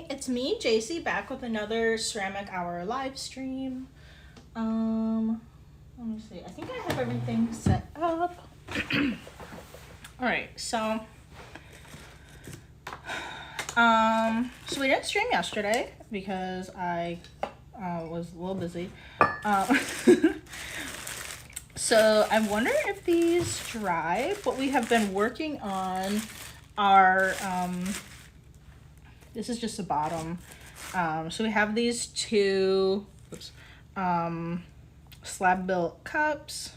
It's me, JC, back with another Ceramic Hour live stream. Let me see. I think I have everything set up. Alright, so we didn't stream yesterday because I was a little busy. So I'm wondering if these dry. What we have been working on are this is just the bottom. So we have these two slab built cups.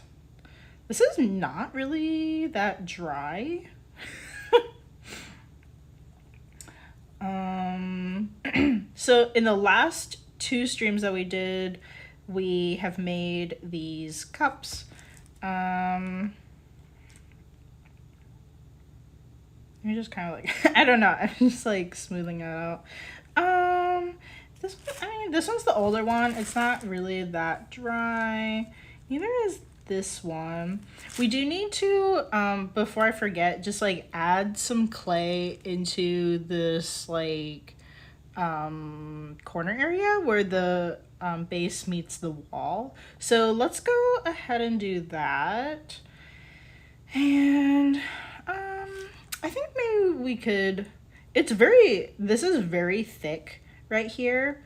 This is not really that dry. So in the last two streams that we did, we have made these cups. You're just kind of like, I don't know, I'm just like smoothing it out. This one's the older one. It's not really that dry. Neither is this one. We do need to, before I forget, just like add some clay into this like corner area where the base meets the wall. So let's go ahead and do that. And I think maybe we could, this is very thick right here.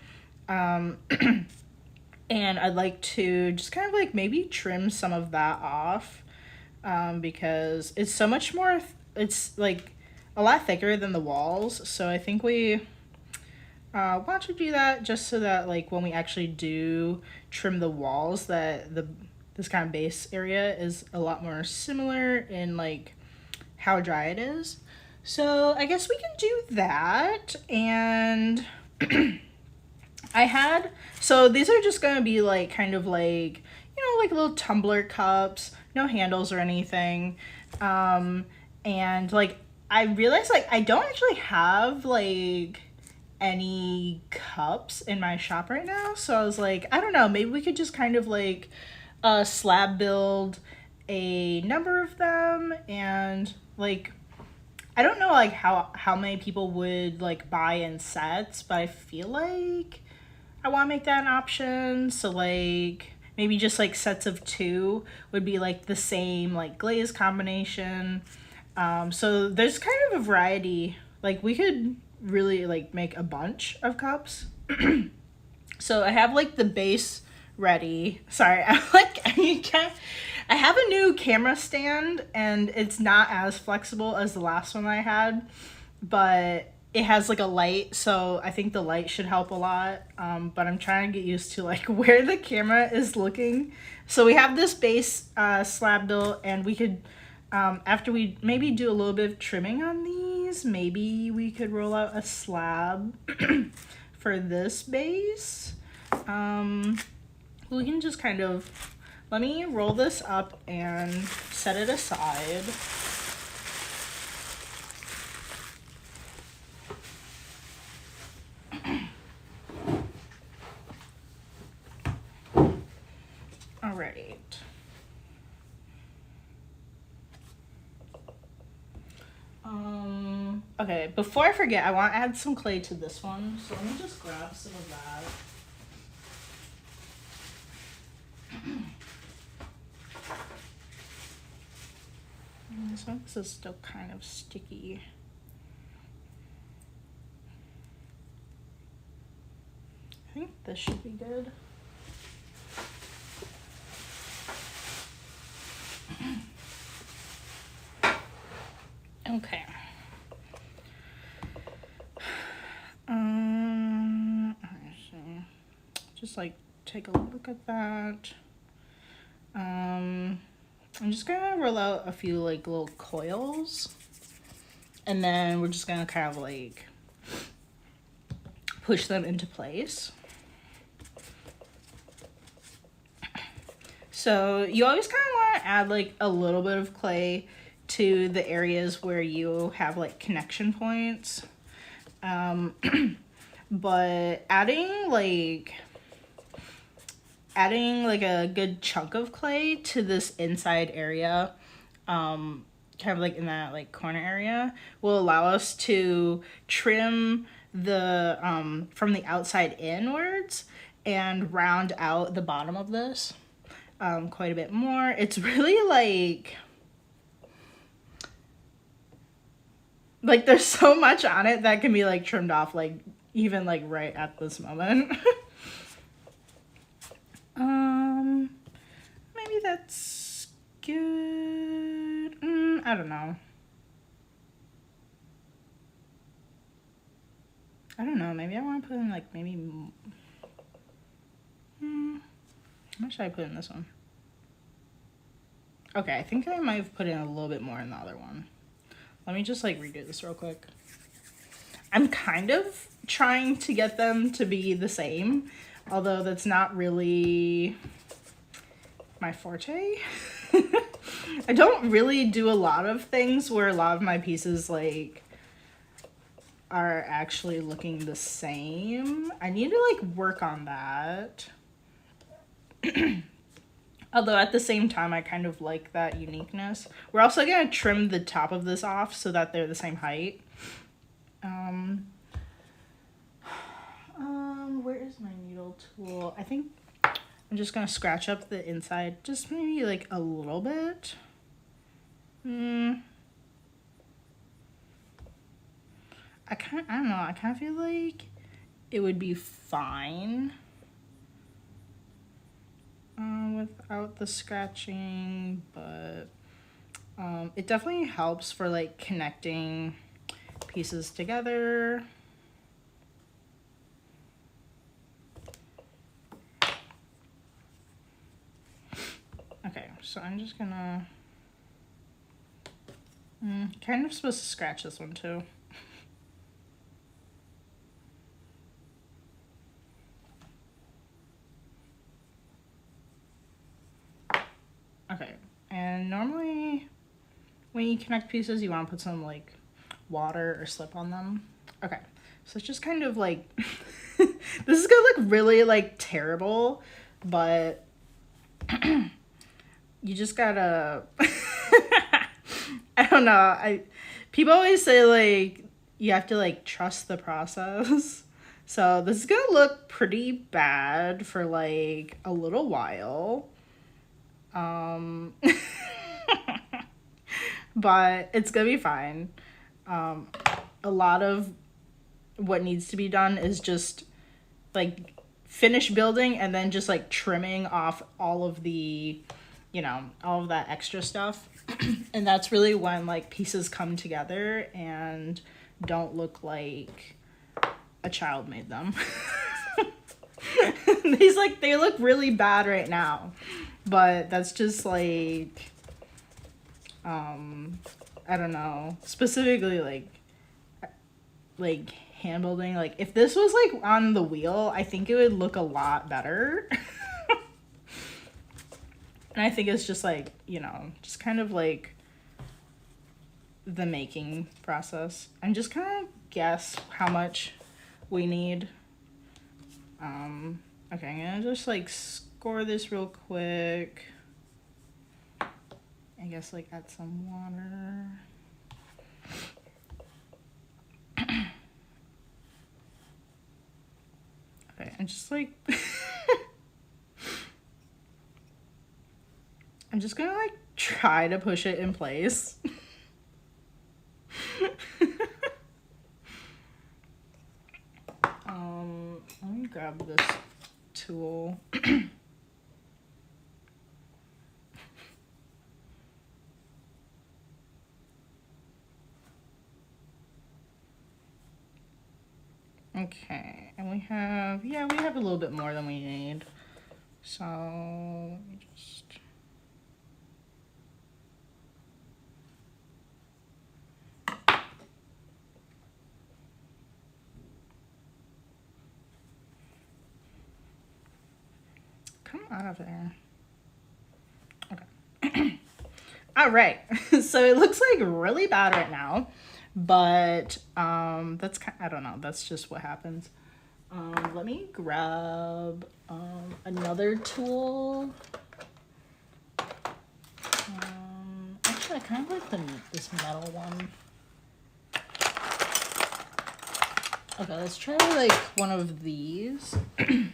And I'd like to just kind of like maybe trim some of that off because it's so much more, it's like a lot thicker than the walls. So I think we want to do that just so that like when we actually do trim the walls, that this kind of base area is a lot more similar in like how dry it is. So I guess we can do that. And so these are just gonna be like kind of like, you know, like little tumbler cups, no handles or anything. And like I realized like I don't actually have like any cups in my shop right now, so I was like, I don't know, maybe we could just kind of like slab build a number of them. And like I don't know like how many people would like buy in sets, but I feel like I want to make that an option. So like maybe just like sets of 2 would be like the same like glaze combination. So there's kind of a variety. Like we could really like make a bunch of cups. So I have like the base ready. Sorry, I have a new camera stand and it's not as flexible as the last one I had, but it has like a light, so I think the light should help a lot. But I'm trying to get used to like where the camera is looking. So we have this base slab built, and we could after we maybe do a little bit of trimming on these, maybe we could roll out a slab for this base. We can just kind of, let me roll this up and set it aside. All right. Okay, before I forget, I want to add some clay to this one, so let me just grab some of that. This is still kind of sticky. I think this should be good. Okay. Just like take a look at that. I'm just gonna roll out a few like little coils, and then we're just gonna kind of like push them into place. So you always kind of want to add like a little bit of clay to the areas where you have like connection points. But adding like a good chunk of clay to this inside area, kind of like in that like corner area, will allow us to trim the from the outside inwards and round out the bottom of this quite a bit more. It's really like there's so much on it that can be like trimmed off, like even like right at this moment. Maybe that's good. I don't know. Maybe I want to put in like maybe. How much should I put in this one? Okay, I think I might have put in a little bit more in the other one. Let me just like redo this real quick. I'm kind of trying to get them to be the same, although that's not really my forte. I don't really do a lot of things where a lot of my pieces like are actually looking the same. I need to like work on that. Although at the same time, I kind of like that uniqueness. We're also gonna trim the top of this off so that they're the same height. Where is my needle tool? I think I'm just gonna scratch up the inside, just maybe like a little bit. I don't know, I kind of feel like it would be fine without the scratching, but it definitely helps for like connecting pieces together. Okay, so I'm just gonna kind of supposed to scratch this one too. Okay, and normally when you connect pieces, you want to put some like water or slip on them. Okay, so it's just kind of like, this is gonna look really like terrible, but you just gotta, I don't know. People always say like, you have to like trust the process. So this is gonna look pretty bad for like a little while. But it's gonna be fine. A lot of what needs to be done is just like finish building and then just like trimming off all of the, all of that extra stuff. And that's really when like pieces come together and don't look like a child made them. They look really bad right now. But that's just like, I don't know, specifically like hand building. Like if this was like on the wheel, I think it would look a lot better. And I think it's just like, just kind of like the making process. I'm just gonna guess how much we need. Okay, I'm gonna just like score this real quick. I guess like add some water. Okay, I'm just like I'm just gonna like try to push it in place. Let me grab this tool. Okay, and we have a little bit more than we need. So let me just come out of there. Okay. All right. So it looks like really bad right now, but that's I don't know. That's just what happens. Let me grab another tool. Actually, I kind of like this metal one. Okay, let's try like one of these. I'm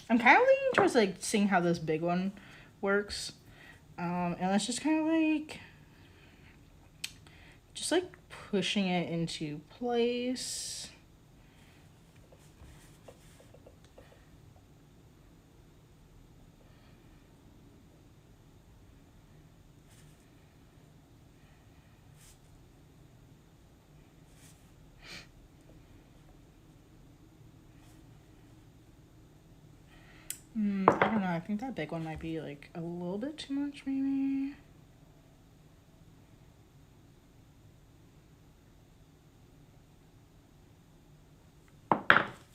kind of leaning towards like seeing how this big one works. And let's just kind of like, just like pushing it into place. I don't know. I think that big one might be like a little bit too much, maybe.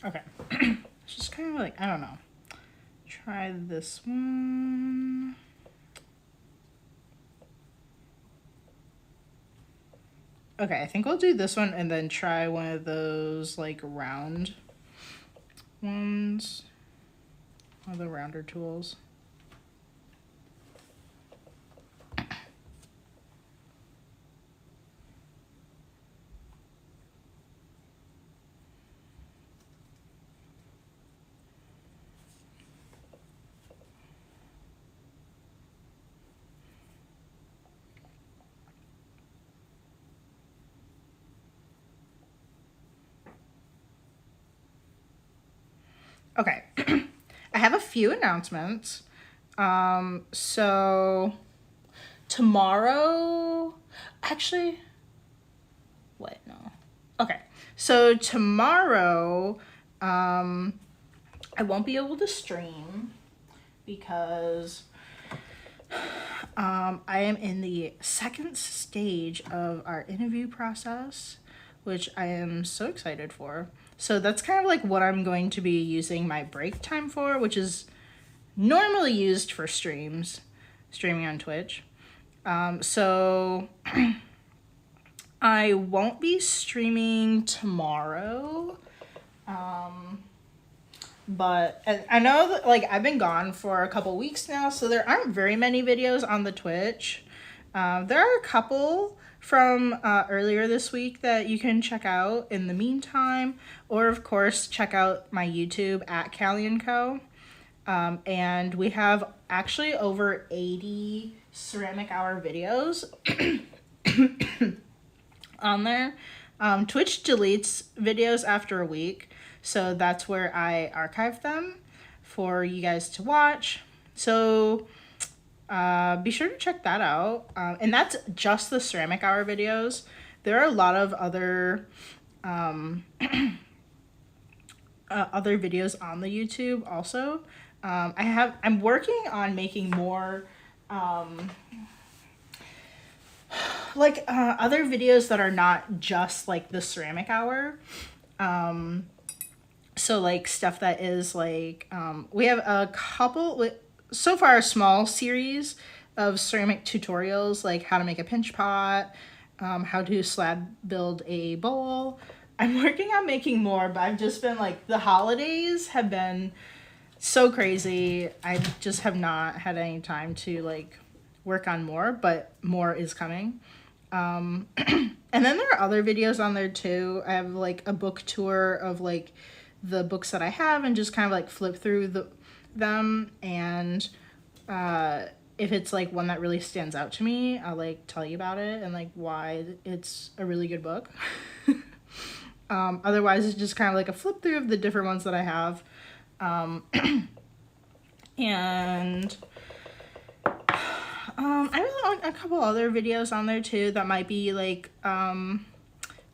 Okay. It's just kind of like, I don't know. Try this one. Okay, I think we'll do this one and then try one of those like round ones. One of the rounder tools. Okay, I have a few announcements. So tomorrow, actually, what? No. Okay, so tomorrow, I won't be able to stream because I am in the second stage of our interview process, which I am so excited for. So that's kind of like what I'm going to be using my break time for, which is normally used for streaming on Twitch. So I won't be streaming tomorrow. But I know that like I've been gone for a couple weeks now, so there aren't very many videos on the Twitch. There are a couple from earlier this week that you can check out in the meantime, or of course check out my YouTube at Callie & Co. And we have actually over 80 ceramic hour videos on there. Twitch deletes videos after a week, so that's where I archive them for you guys to watch. So be sure to check that out. And that's just the ceramic hour videos. There are a lot of other other videos on the YouTube also. I'm working on making more other videos that are not just like the ceramic hour. So like stuff that is like, we have a couple, so far a small series of ceramic tutorials, like how to make a pinch pot, how to slab build a bowl. I'm working on making more, but I've just been like, the holidays have been so crazy. I just have not had any time to like work on more, but more is coming. And then there are other videos on there too. I have like a book tour of like the books that I have and just kind of like flip through them. And if it's like one that really stands out to me, I'll like tell you about it and like why it's a really good book. Otherwise it's just kind of like a flip through of the different ones that I have. And I really want a couple other videos on there too that might be like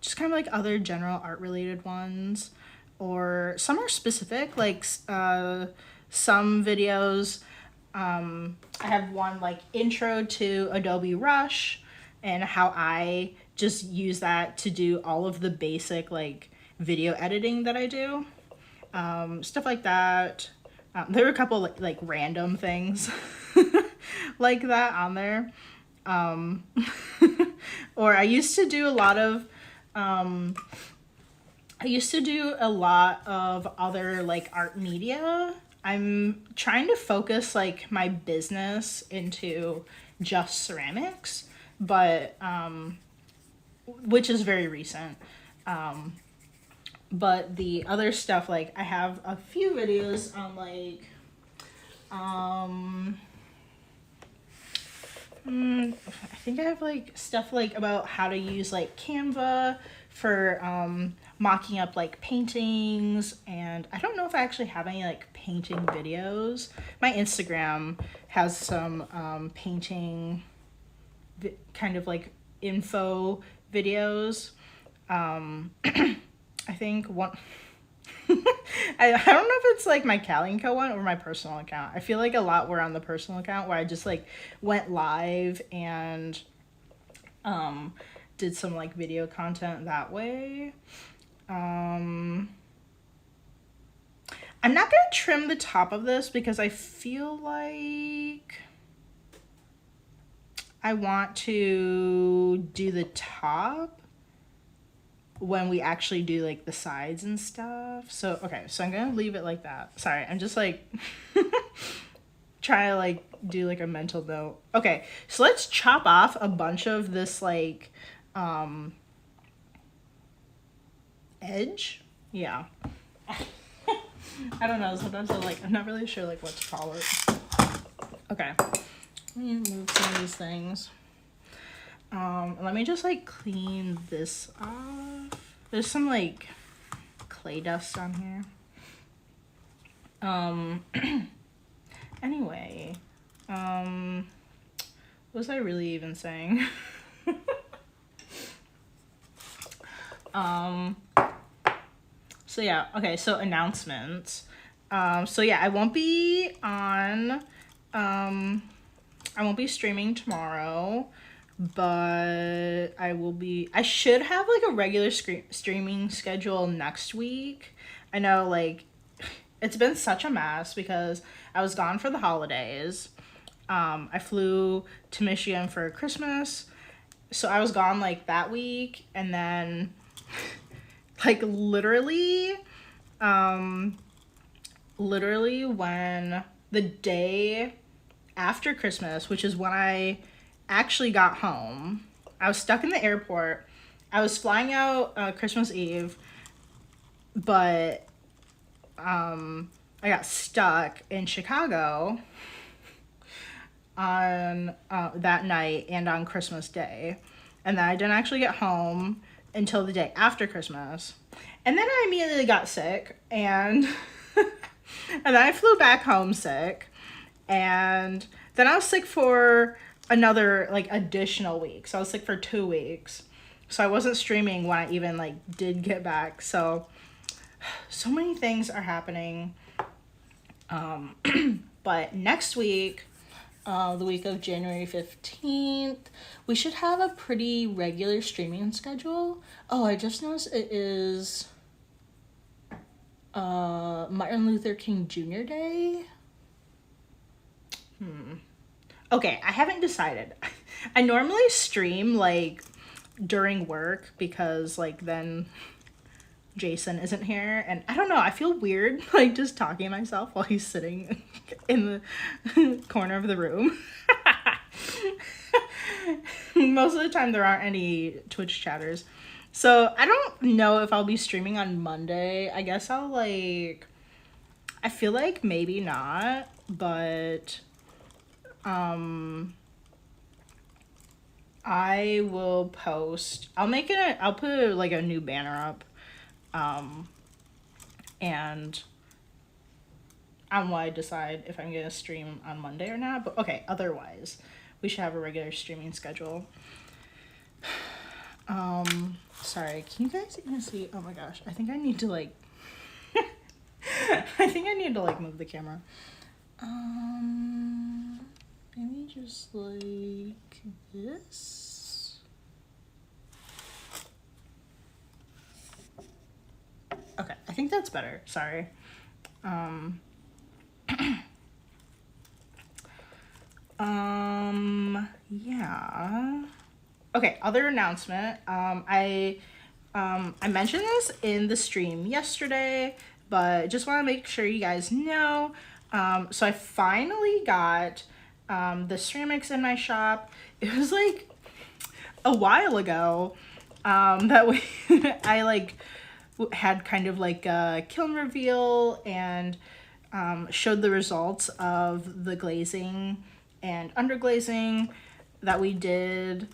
just kind of like other general art related ones, or some are specific, like some videos. I have one like intro to Adobe Rush and how I just use that to do all of the basic like video editing that I do. Stuff like that. There were a couple like random things like that on there. Or I used to do a lot of other like art media. I'm trying to focus like my business into just ceramics, but which is very recent. But the other stuff, like I have a few videos on like I think I have like stuff like about how to use like Canva for mocking up like paintings, and I don't know if I actually have any like painting videos. My Instagram has some painting kind of like info videos. I think one I don't know if it's like my Calico one or my personal account. I feel like a lot were on the personal account where I just like went live and did some like video content that way. I'm not gonna trim the top of this because I feel like I want to do the top when we actually do like the sides and stuff. So okay, so I'm gonna leave it like that. Sorry, I'm just like trying to like do like a mental note. Okay, so let's chop off a bunch of this like edge. Yeah. I don't know, sometimes I'm not really sure like what to call it. Okay, let me move some of these things. Let me just like clean this off. There's some like clay dust on here. Anyway, what was I really even saying? So yeah, okay, so announcements. So yeah, I won't be streaming tomorrow, but I should have like a regular streaming schedule next week. I know like it's been such a mess because I was gone for the holidays. I flew to Michigan for Christmas, so I was gone like that week, and then like literally when the day after Christmas, which is when I actually got home, I was stuck in the airport. I was flying out Christmas Eve, but I got stuck in Chicago on that night and on Christmas Day, and then I didn't actually get home until the day after Christmas, and then I immediately got sick, and and then I flew back home sick, and then I was sick for another like additional week, so I was sick for 2 weeks, so I wasn't streaming when I even like did get back. So many things are happening. But next week, the week of January 15th, we should have a pretty regular streaming schedule. Oh, I just noticed it is Martin Luther King Jr. Day. Okay, I haven't decided. I normally stream like during work because like then Jason isn't here, and I don't know, I feel weird like just talking to myself while he's sitting in the corner of the room. Most of the time there aren't any Twitch chatters. So I don't know if I'll be streaming on Monday. I guess I'll like, I feel like maybe not, but I will post, I'll put like a new banner up, and on why I decide if I'm gonna stream on Monday or not. But okay, otherwise we should have a regular streaming schedule. Sorry, can you guys even see? Oh my gosh, I think I need to like I think I need to like move the camera. Maybe just like this. Okay, I think that's better. Sorry. Yeah. Okay, other announcement. I mentioned this in the stream yesterday, but just want to make sure you guys know. So I finally got the ceramics in my shop. It was like a while ago, that we I like had kind of like a kiln reveal and showed the results of the glazing and underglazing that we did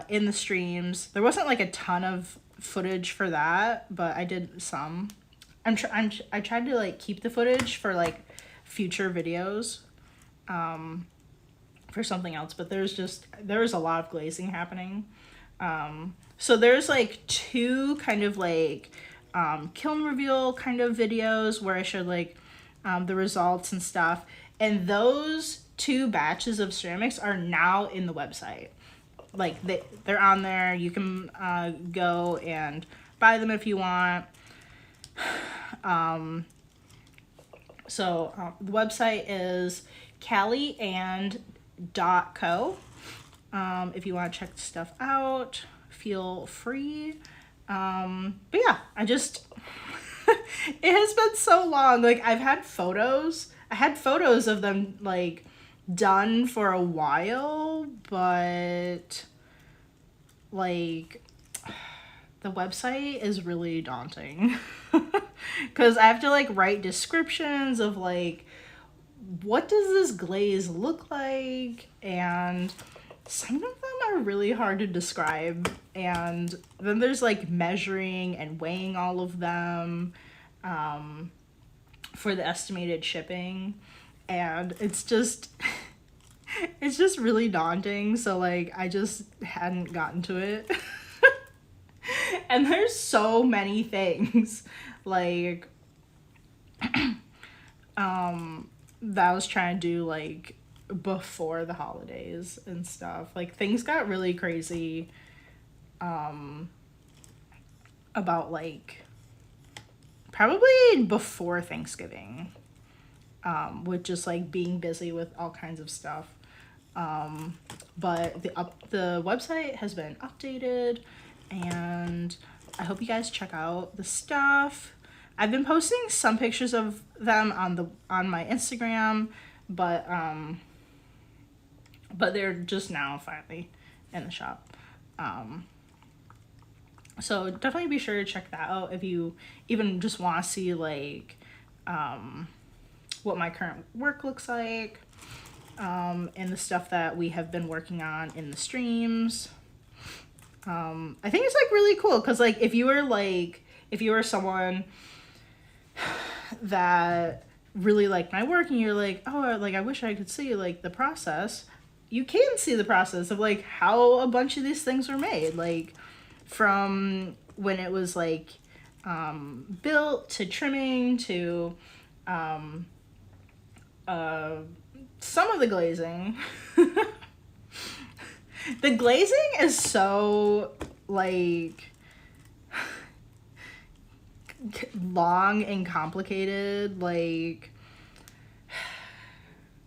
in the streams. There wasn't like a ton of footage for that, but I did some. I tried to like keep the footage for like future videos for something else, but there was a lot of glazing happening. So there's like two kind of like kiln reveal kind of videos where I showed like the results and stuff, and those two batches of ceramics are now in the website. Like they're on there. You can go and buy them if you want. So the website is callieand.co. If you want to check the stuff out, feel free. But yeah, I just it has been so long. Like I had photos of them like done for a while, but like the website is really daunting because I have to like write descriptions of like what does this glaze look like, and some of them are really hard to describe, and then there's like measuring and weighing all of them for the estimated shipping, and it's just really daunting. So like I just hadn't gotten to it. And there's so many things like that I was trying to do like before the holidays and stuff. Like things got really crazy about like probably before Thanksgiving, with just like being busy with all kinds of stuff. But the website has been updated, and I hope you guys check out the stuff. I've been posting some pictures of them on my Instagram, but they're just now finally in the shop. So definitely be sure to check that out if you even just want to see like what my current work looks like, and the stuff that we have been working on in the streams. I think it's like really cool because like if you were someone that really liked my work and you're like, oh, like I wish I could see like the process, you can see the process of like how a bunch of these things were made, like from when it was like built to trimming to some of the glazing. The glazing is so like long and complicated, like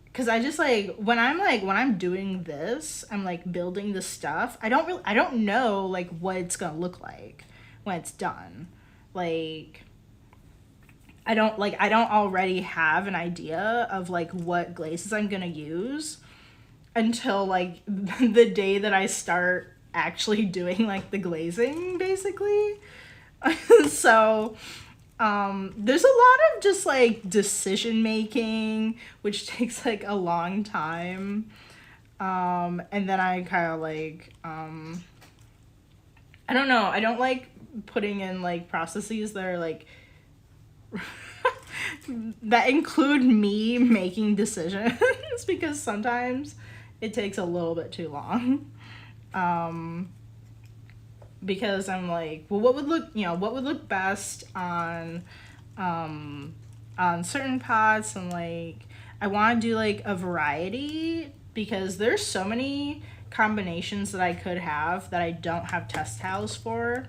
because I just like when I'm doing this, I'm like building the stuff, I don't know like what it's gonna look like when it's done. Like I don't already have an idea of like what glazes I'm gonna use until like the day that I start actually doing like the glazing, basically. So there's a lot of just like decision making, which takes like a long time, and then I kind of like I don't know, I don't like putting in like processes that are like that include me making decisions because sometimes it takes a little bit too long. Because I'm like, well, what would look best on certain pots, and like I want to do like a variety because there's so many combinations that I could have that I don't have test tiles for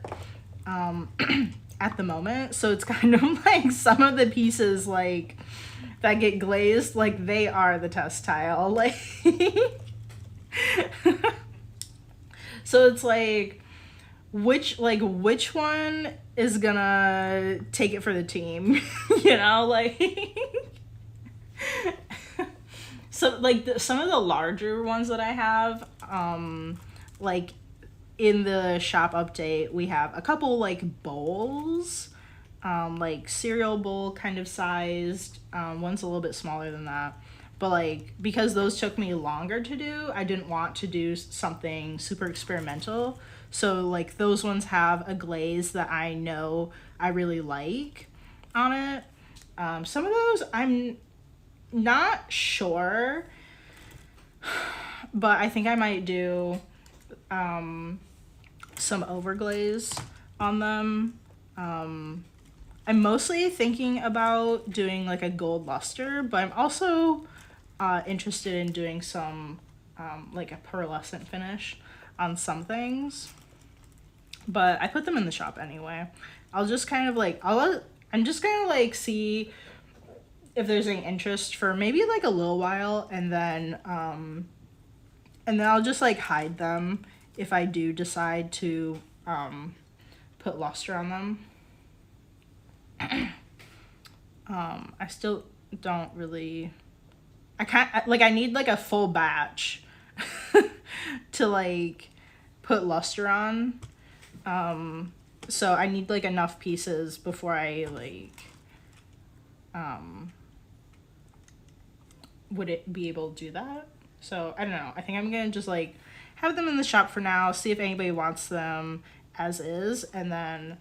at the moment. So it's kind of like some of the pieces like that get glazed, like they are the test tile, like so it's like which one is gonna take it for the team, you know, like so like some of the larger ones that I have, like in the shop update, we have a couple like bowls, like cereal bowl kind of sized. One's a little bit smaller than that. But like, because those took me longer to do, I didn't want to do something super experimental. So like those ones have a glaze that I know I really like on it. Some of those I'm not sure, but I think I might do some overglaze on them. I'm mostly thinking about doing like a gold luster, but I'm also interested in doing some like a pearlescent finish on some things. But I put them in the shop anyway. I'll just kind of like, I'm just gonna like see if there's any interest for maybe like a little while, and then I'll just like hide them if I do decide to put luster on them. I still don't really, I can't, like I need like a full batch to like put luster on. So I need like enough pieces before I like would it be able to do that. So I don't know, I think I'm gonna just like have them in the shop for now, see if anybody wants them as is, and then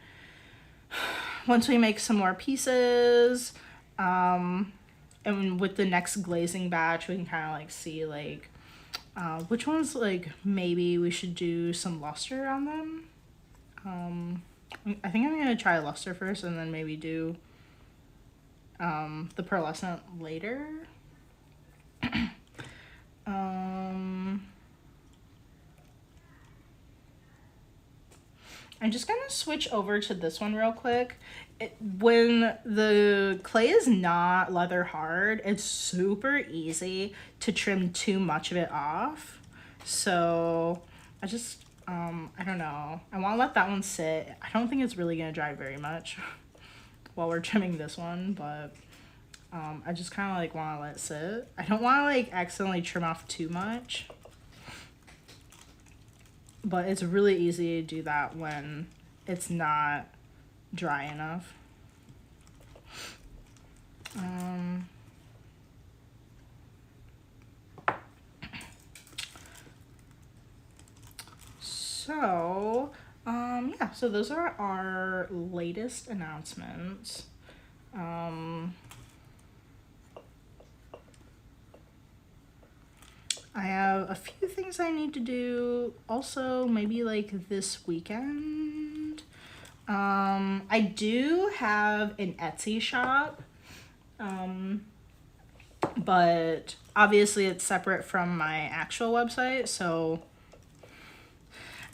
once we make some more pieces, and with the next glazing batch we can kind of like see like which ones like maybe we should do some luster on them. I think I'm gonna try luster first and then maybe do the pearlescent later. I'm just gonna switch over to this one real quick. When the clay is not leather hard, it's super easy to trim too much of it off. So I just, I don't know. I want to let that one sit. I don't think it's really gonna dry very much while we're trimming this one, but I just kind of like want to let it sit. I don't want to like accidentally trim off too much. But it's really easy to do that when it's not dry enough. Yeah, so those are our latest announcements. I have a few things I need to do also, maybe like this weekend. I do have an Etsy shop, but obviously it's separate from my actual website, so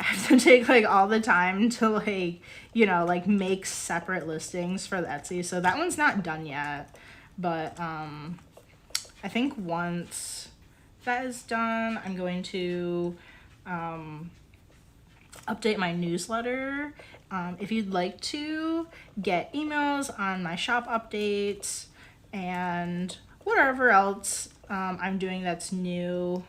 I have to take like all the time to like, you know, like make separate listings for the Etsy. So that one's not done yet, but I think once that is done, I'm going to update my newsletter. If you'd like to get emails on my shop updates and whatever else I'm doing that's new,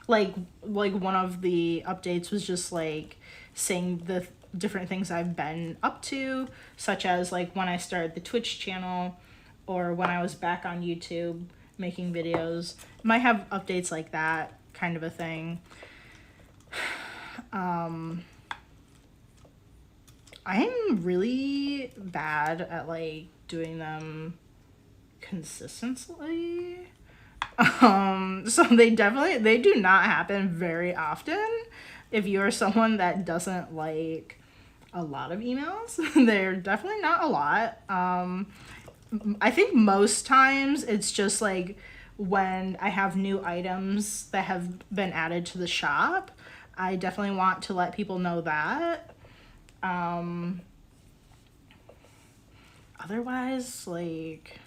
like one of the updates was just like saying the different things I've been up to, such as like when I started the Twitch channel or when I was back on YouTube making videos. Might have updates like that kind of a thing. I'm really bad at like doing them consistently. So they do not happen very often. If you're someone that doesn't like a lot of emails, they're definitely not a lot. I think most times it's just like when I have new items that have been added to the shop, I definitely want to let people know that. Otherwise, like,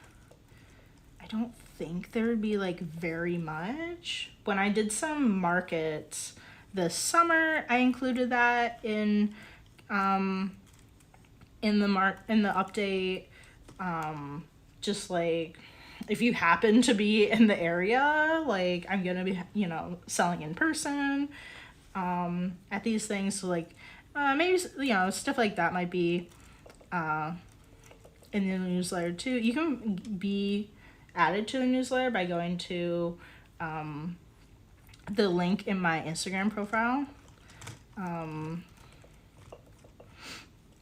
I don't think there would be like very much. When I did some markets this summer, I included that in the update. Just like if you happen to be in the area, like I'm gonna be, you know, selling in person. at these things. So like maybe, you know, stuff like that might be in the newsletter too. You can be added to the newsletter by going to the link in my Instagram profile.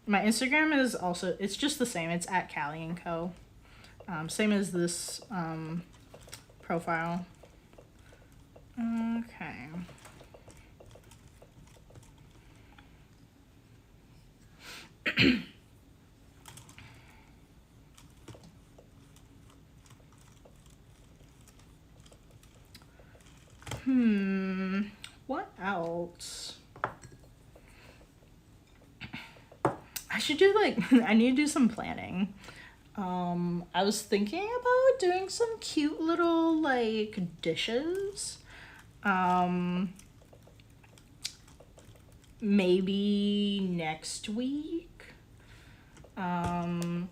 My Instagram is also, it's just the same. It's at Callie & Co. Same as this profile. Okay. What else? I should do like, I need to do some planning. I was thinking about doing some cute little like dishes. Maybe next week.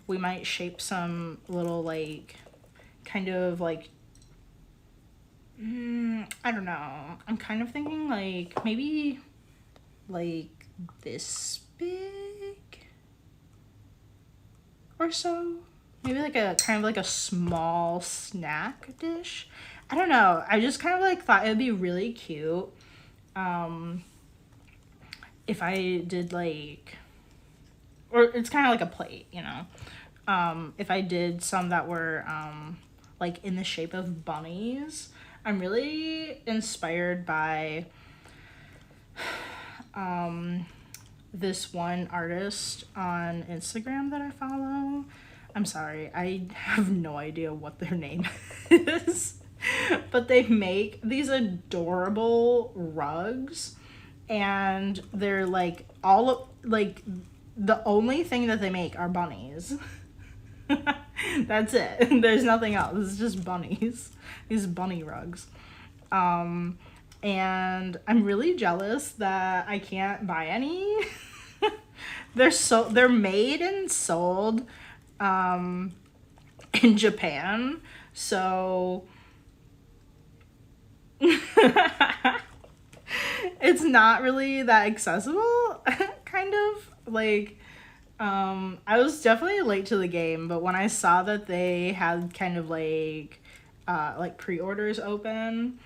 We might shape some little like kind of like I don't know. I'm kind of thinking like maybe like this big or so. Maybe like a kind of like a small snack dish. I don't know. I just kind of like thought it'd be really cute if I did like, or it's kind of like a plate, you know. If I did some that were like in the shape of bunnies. I'm really inspired by this one artist on Instagram that I follow. I'm sorry, I have no idea what their name is. But they make these adorable rugs, and they're like like the only thing that they make are bunnies. That's it. There's nothing else. It's just bunnies. These bunny rugs. And I'm really jealous that I can't buy any. They're made and sold in Japan. So it's not really that accessible, kind of. Like I was definitely late to the game, but when I saw that they had kind of like pre-orders open,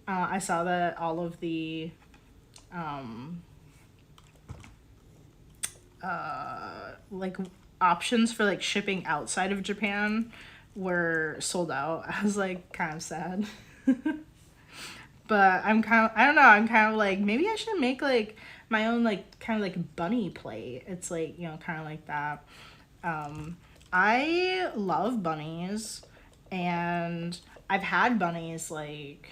I saw that all of the like options for like shipping outside of Japan were sold out. I was like kind of sad. But I don't know, I'm kind of like, maybe I should make like my own like kind of like bunny plate. It's like, you know, kind of like that. I love bunnies, and I've had bunnies like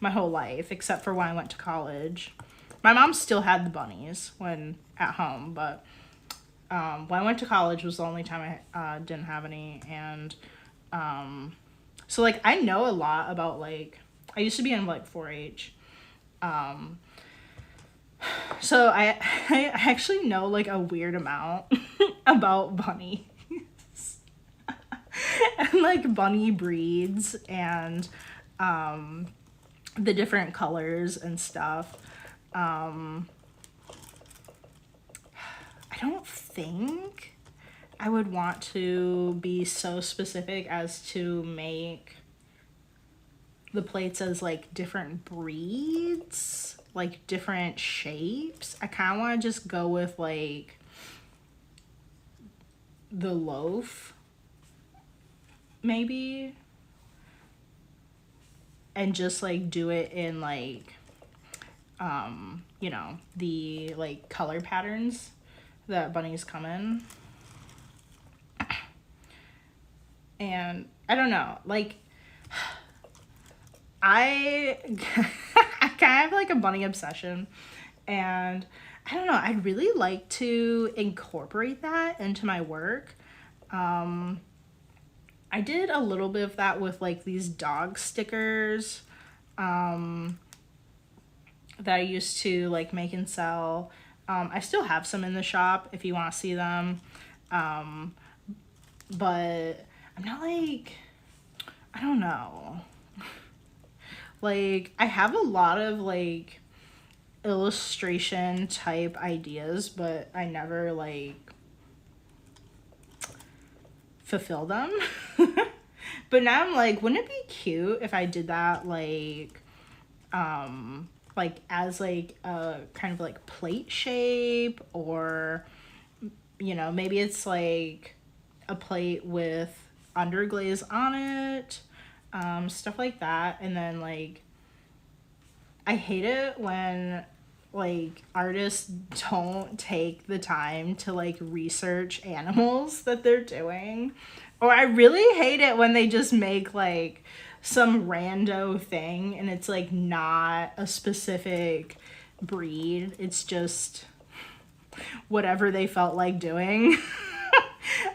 my whole life, except for when I went to college. My mom still had the bunnies when at home, but when I went to college was the only time I didn't have any. And so like I know a lot about, like, I used to be in like 4-H. So I actually know like a weird amount about bunnies and like bunny breeds and the different colors and stuff. I don't think I would want to be so specific as to make the plates as like different breeds, like different shapes. I kind of want to just go with like the loaf maybe, and just like do it in like you know, the like color patterns that bunnies come in. And I don't know, like I I kind of have like a bunny obsession, and I don't know, I'd really like to incorporate that into my work. I did a little bit of that with like these dog stickers that I used to like make and sell. I still have some in the shop if you want to see them. But I'm not like, I don't know. Like, I have a lot of like illustration type ideas, but I never like fulfill them. But now I'm like, wouldn't it be cute if I did that like as like a kind of like plate shape, or you know, maybe it's like a plate with underglaze on it, stuff like that. And then like, I hate it when like artists don't take the time to like research animals that they're doing. Or I really hate it when they just make like some rando thing and it's like not a specific breed. It's just whatever they felt like doing.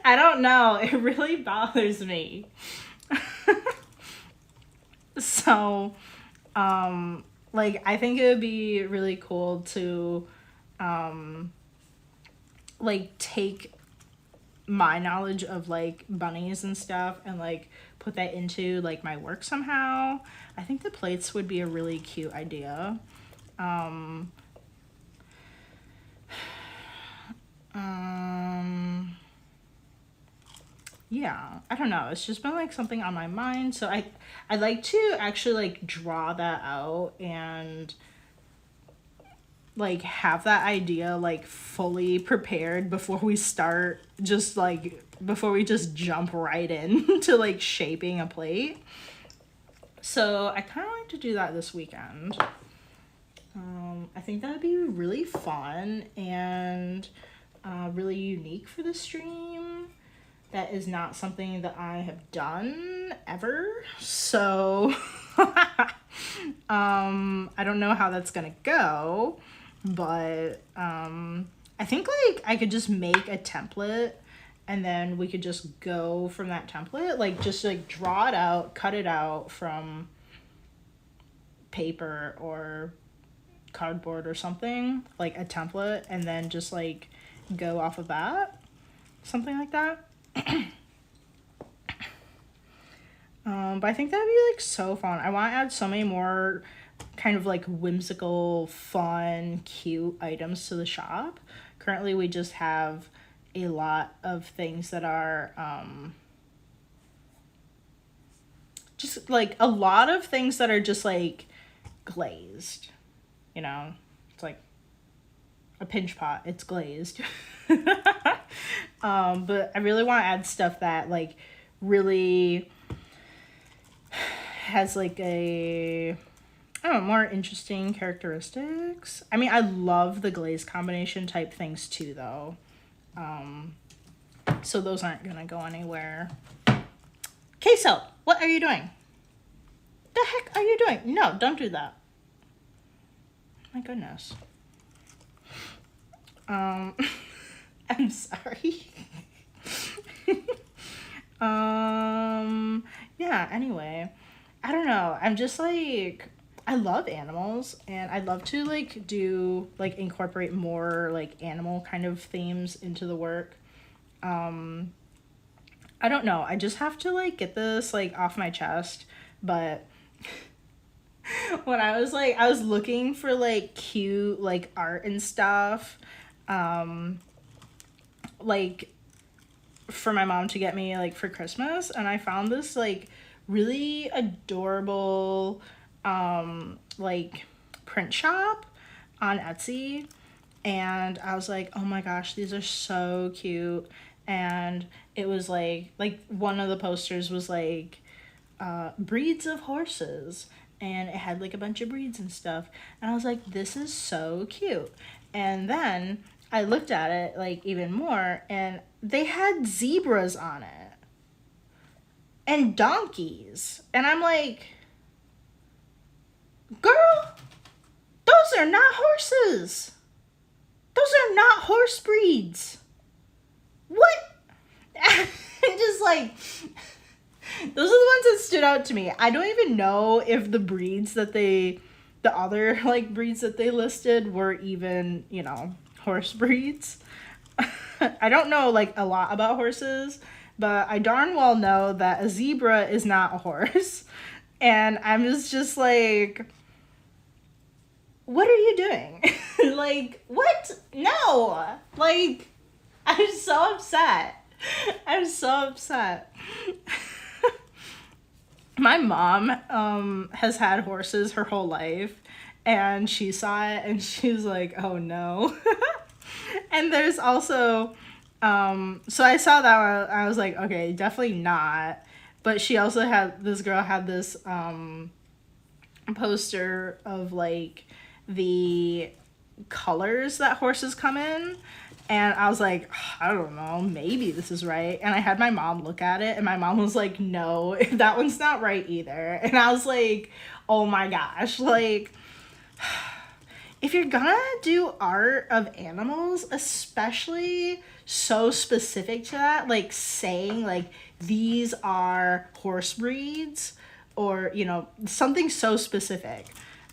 I don't know. It really bothers me. So, like, I think it would be really cool to, like, take my knowledge of, like, bunnies and stuff and, like, put that into, like, my work somehow. I think the plates would be a really cute idea. Yeah, I don't know. It's just been like something on my mind. So I'd like to actually like draw that out and like have that idea like fully prepared before we start, just like before we just jump right in to like shaping a plate. So I kind of like to do that this weekend. I think that would be really fun and really unique for the stream. That is not something that I have done ever. So I don't know how that's gonna go, but I think like I could just make a template and then we could just go from that template, like just like draw it out, cut it out from paper or cardboard or something, like a template, and then just like go off of that, something like that. But I think that'd be like so fun. I want to add so many more kind of like whimsical, fun, cute items to the shop. Currently we just have a lot of things that are just like a lot of things that are just like glazed, you know. It's like a pinch pot, it's glazed. But I really want to add stuff that like really has like a, I don't know, more interesting characteristics. I mean, I love the glaze combination type things too though. So those aren't gonna go anywhere. Queso, what are you doing? The heck are you doing? No, don't do that. My goodness. I'm sorry. Yeah, anyway, I don't know. I'm just like, I love animals and I'd love to like do like incorporate more like animal kind of themes into the work. I don't know. I just have to like get this like off my chest, but when I was looking for like cute like art and stuff, like for my mom to get me like for Christmas, and I found this like really adorable like print shop on Etsy, and I was like, oh my gosh, these are so cute. And it was like one of the posters was like breeds of horses, and it had like a bunch of breeds and stuff, and I was like, this is so cute. And then I looked at it like even more, and they had zebras on it and donkeys, and I'm like, girl, those are not horses. Those are not horse breeds. What? And just like, those are the ones that stood out to me. I don't even know if the breeds that the other like breeds that they listed were even, you know, horse breeds. I don't know like a lot about horses, but I darn well know that a zebra is not a horse. And I'm just like, what are you doing? Like, what? No. Like, I'm so upset. I'm so upset. My mom has had horses her whole life, and she saw it and she was like, oh no. And there's also so I saw that one, I was like, okay, definitely not. But she also had, this girl had this poster of like the colors that horses come in, and I was like, I don't know, maybe this is right. And I had my mom look at it, and my mom was like, no, that one's not right either. And I was like, oh my gosh, like, if you're gonna do art of animals, especially so specific to that, like saying like these are horse breeds, or you know, something so specific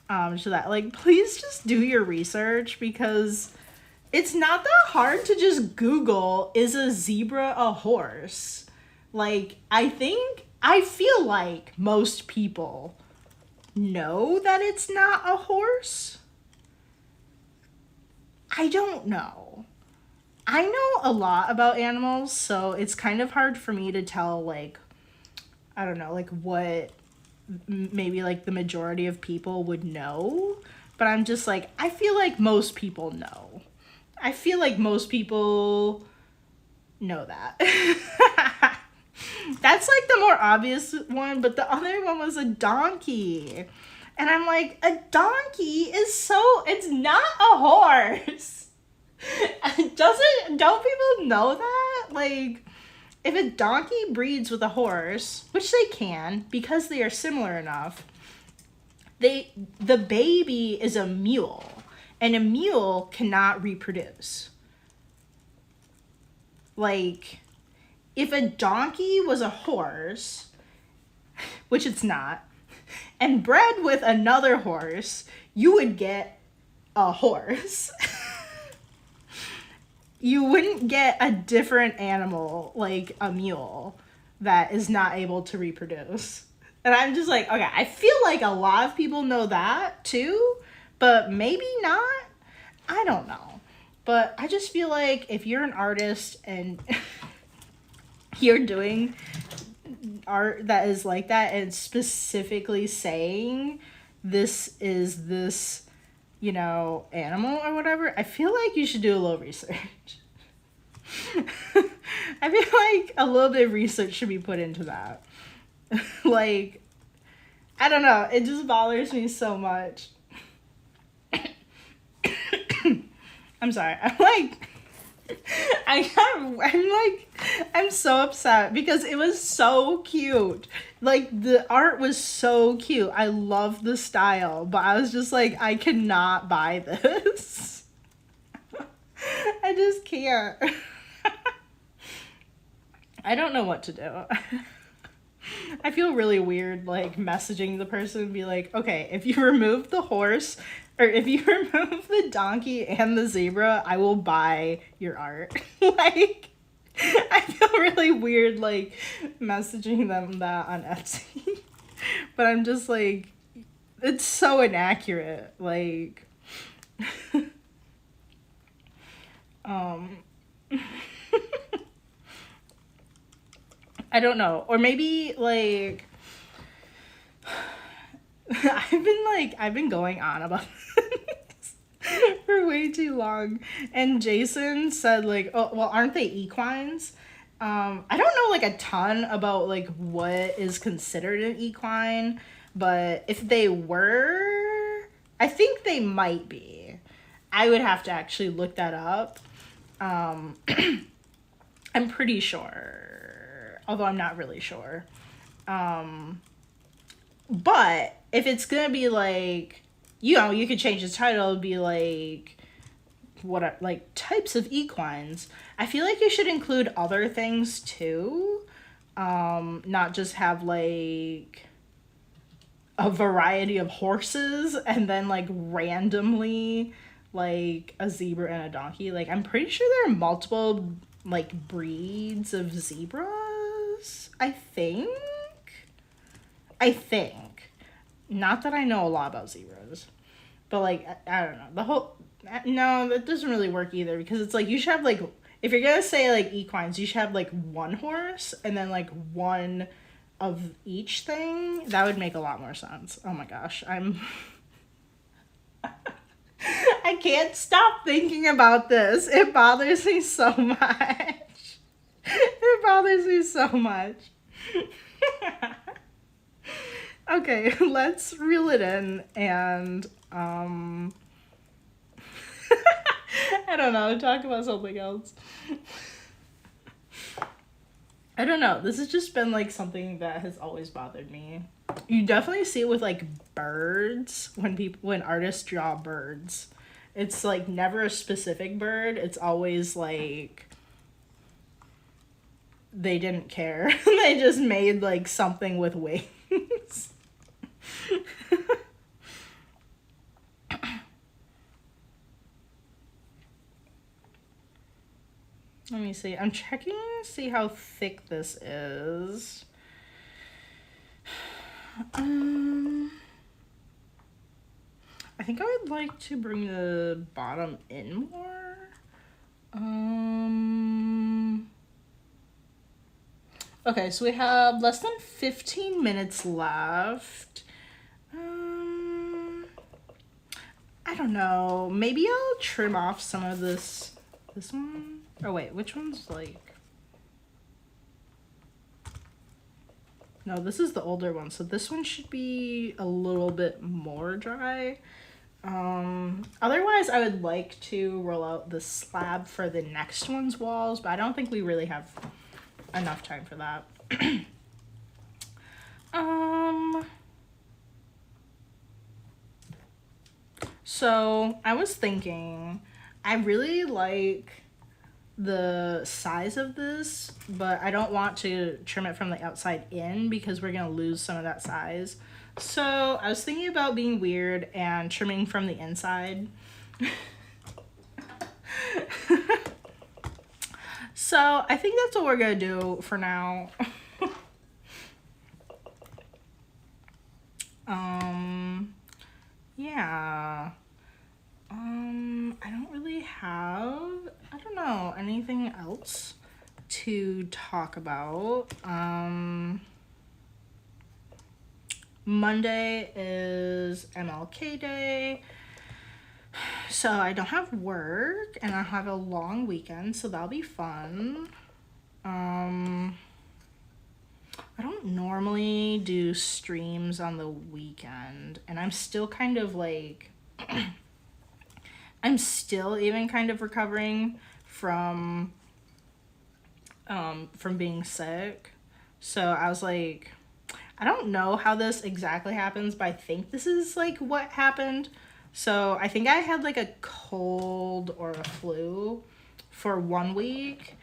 to that, like, please just do your research, because it's not that hard to just Google, is a zebra a horse? Like, I feel like most people know that it's not a horse. I don't know. I know a lot about animals, so it's kind of hard for me to tell, like, I don't know, like what maybe like the majority of people would know. But I'm just like, I feel like most people know. I feel like most people know that. That's like the more obvious one, but the other one was a donkey. And I'm like, a donkey is so, it's not a horse. Don't people know that? Like, if a donkey breeds with a horse, which they can because they are similar enough, the baby is a mule, and a mule cannot reproduce. Like, if a donkey was a horse, which it's not, and bred with another horse, you would get a horse. You wouldn't get a different animal like a mule that is not able to reproduce. And I'm just like, okay, I feel like a lot of people know that too, but maybe not. I don't know. But I just feel like if you're an artist and you're doing art that is like that, and specifically saying this is this, you know, animal or whatever, I feel like you should do a little research. I feel like a little bit of research should be put into that. Like, I don't know, it just bothers me so much. I'm sorry. I'm so upset because it was so cute. Like, the art was so cute. I love the style, but I was just like, I cannot buy this. I just can't. I don't know what to do. I feel really weird, like, messaging the person and be like, okay, if you remove the horse, or if you remove the donkey and the zebra, I will buy your art. Like, I feel really weird, like, messaging them that on Etsy. But I'm just like, it's so inaccurate. Like, I don't know. Or maybe, like, I've been going on about this for way too long. And Jason said, like, oh, well, aren't they equines? I don't know, like, a ton about, like, what is considered an equine, but if they were, I think they might be. I would have to actually look that up. I'm pretty sure, although I'm not really sure. But if it's gonna be like, you know, you could change the title, be like, what are, like, types of equines. I feel like you should include other things too. Not just have like a variety of horses and then like randomly like a zebra and a donkey. Like, I'm pretty sure there are multiple like breeds of zebras. I think. Not that I know a lot about zebras. But like I don't know. The whole no, that doesn't really work either because it's like you should have like if you're gonna say like equines, you should have like one horse and then like one of each thing. That would make a lot more sense. Oh my gosh, I can't stop thinking about this. It bothers me so much. It bothers me so much. Okay, let's reel it in and I don't know, talk about something else. I don't know. This has just been like something that has always bothered me. You definitely see it with like birds when artists draw birds. It's like never a specific bird. It's always like they didn't care. They just made like something with wings. Let me see. I'm checking to see how thick this is. I think I would like to bring the bottom in more. Okay, so we have less than 15 minutes left. I don't know. Maybe I'll trim off some of this one. Oh wait, which one's like... No, this is the older one, so this one should be a little bit more dry. Otherwise, I would like to roll out the slab for the next one's walls, but I don't think we really have enough time for that. So I was thinking, I really like the size of this, but I don't want to trim it from the outside in because we're gonna lose some of that size. So I was thinking about being weird and trimming from the inside. So I think that's what we're gonna do for now. Yeah. I don't really have, I don't know, anything else to talk about. Monday is MLK Day, so I don't have work and I have a long weekend, so that'll be fun. I don't normally do streams on the weekend, and I'm still kind of like I'm still even kind of recovering from being sick. So I was like, I don't know how this exactly happens, but I think this is like what happened. So I think I had like a cold or a flu for 1 week,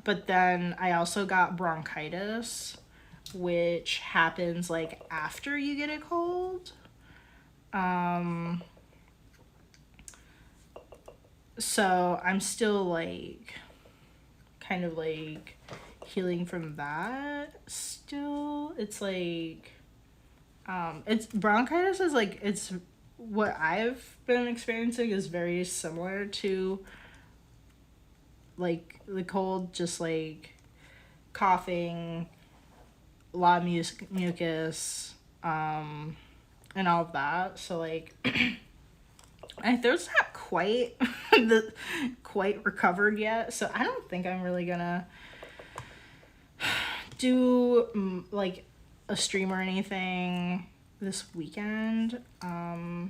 but then I also got bronchitis, which happens like after you get a cold. So I'm still like kind of like healing from that still. It's like it's bronchitis is like, it's what I've been experiencing is very similar to like the cold, just like coughing, a lot of mucus, and all of that. So like my throat's not quite quite recovered yet, so I don't think I'm really gonna do like a stream or anything this weekend. I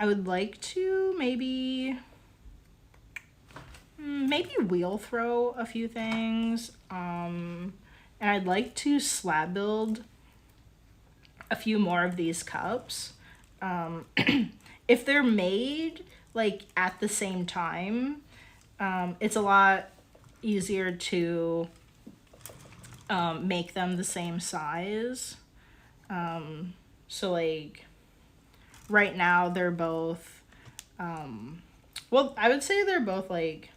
would like to maybe wheel throw a few things, and I'd like to slab build a few more of these cups. If they're made like at the same time, it's a lot easier to make them the same size. So like right now they're both, well, I would say they're both like,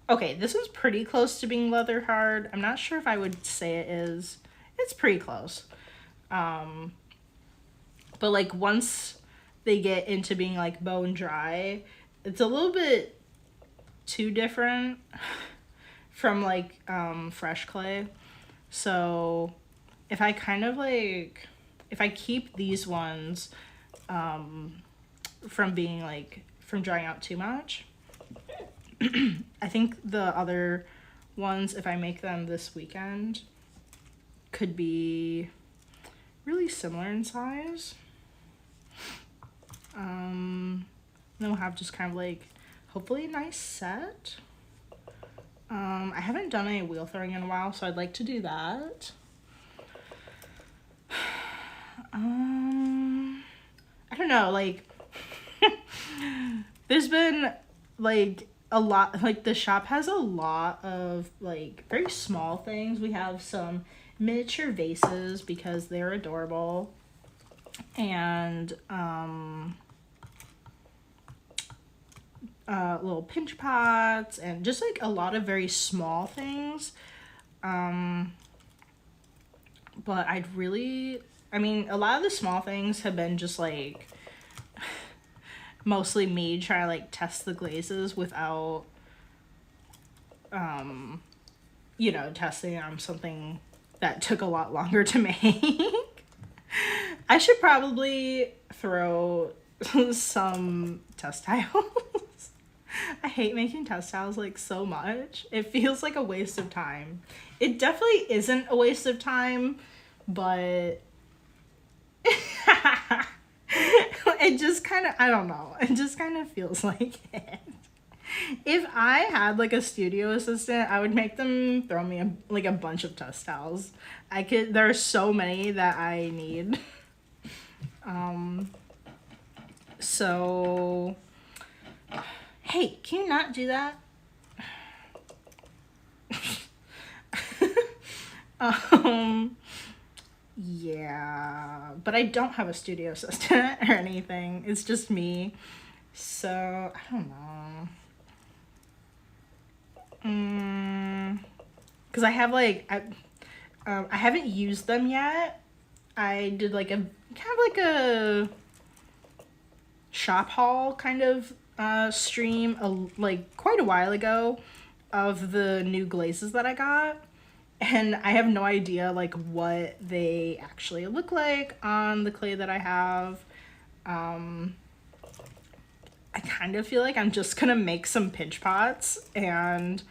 okay, this one's pretty close to being leather hard. I'm not sure if I would say it is. It's pretty close. But like once they get into being like bone dry, it's a little bit too different from like fresh clay. So if I kind of like, if I keep these ones from being like, from drying out too much, I think the other ones, if I make them this weekend, could be really similar in size. Then we'll have just kind of like, hopefully a nice set. I haven't done any wheel throwing in a while, so I'd like to do that. I don't know, like, there's been like a lot, like the shop has a lot of like very small things. We have some miniature vases because they're adorable, and little pinch pots, and just like a lot of very small things. But I'd really, I mean, a lot of the small things have been just like mostly me trying to like test the glazes without you know, testing on something that took a lot longer to make. I should probably throw some test tiles. I hate making test tiles like so much. It feels like a waste of time. It definitely isn't a waste of time, but it just kind of, I don't know, it just kind of feels like it. If I had like a studio assistant, I would make them throw me a bunch of test towels. There are so many that I need. So, hey, can you not do that? Yeah, but I don't have a studio assistant or anything. It's just me. So, I don't know. Because I have like, I haven't used them yet. I did like a, kind of like a shop haul kind of stream like quite a while ago of the new glazes that I got. And I have no idea like what they actually look like on the clay that I have. I kind of feel like I'm just gonna make some pinch pots and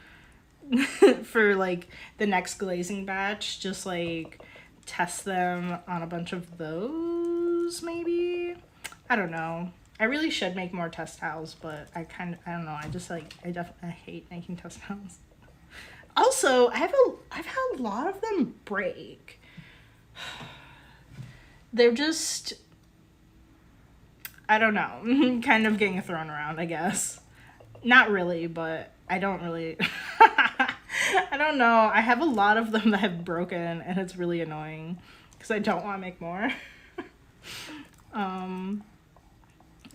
for like the next glazing batch, just like test them on a bunch of those maybe. I don't know. I really should make more test tiles, but I don't know. I definitely hate making test tiles. Also, I've had a lot of them break. They're just, I don't know, kind of getting thrown around, I guess. Not really, but I don't really, I don't know. I have a lot of them that have broken, and it's really annoying because I don't want to make more.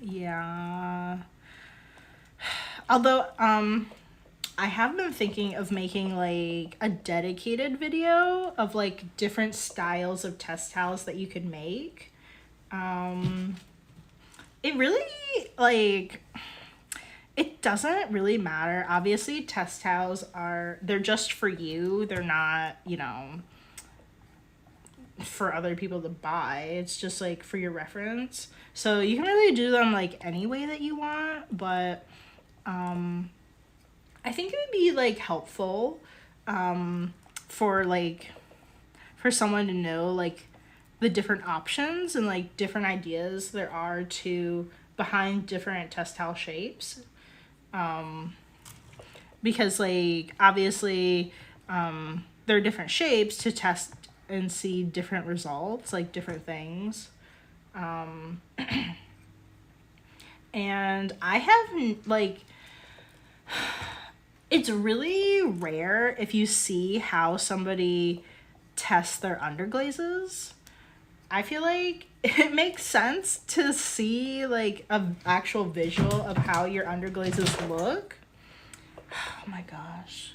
Yeah. Although, I have been thinking of making like a dedicated video of like different styles of test towels that you could make. It really like, it doesn't really matter. Obviously test towels they're just for you. They're not, you know, for other people to buy. It's just like for your reference. So you can really do them like any way that you want, but I think it would be like helpful for someone to know like the different options and like different ideas there are behind different test towel shapes. Because like obviously there are different shapes to test and see different results, like different things. And I haven't like, it's really rare if you see how somebody tests their underglazes. I feel like it makes sense to see like an actual visual of how your underglazes look. Oh my gosh.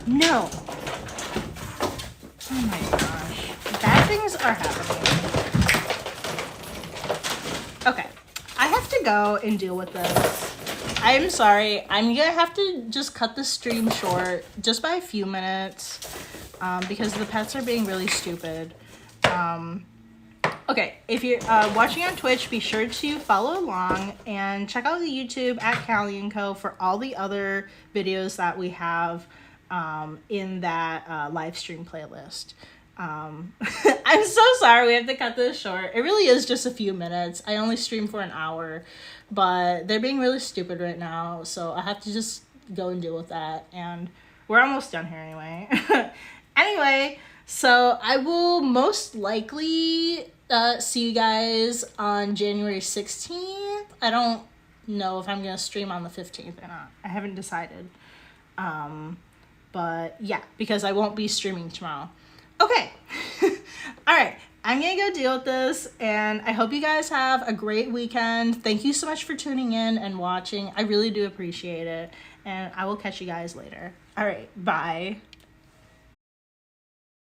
No. Oh my gosh. That things are happening. Okay, I have to go and deal with this. I'm sorry. I'm gonna have to just cut the stream short just by a few minutes because the pets are being really stupid. Okay, if you're watching on Twitch, be sure to follow along and check out the YouTube at Callie & Co. for all the other videos that we have in that live stream playlist. I'm so sorry we have to cut this short. It really is just a few minutes. I only stream for an hour, but they're being really stupid right now, so I have to just go and deal with that. And we're almost done here anyway. Anyway, so I will most likely see you guys on January 16th. I don't know if I'm going to stream on the 15th or not. I haven't decided. But yeah, because I won't be streaming tomorrow. Okay. All right. I'm going to go deal with this, and I hope you guys have a great weekend. Thank you so much for tuning in and watching. I really do appreciate it, and I will catch you guys later. All right. Bye.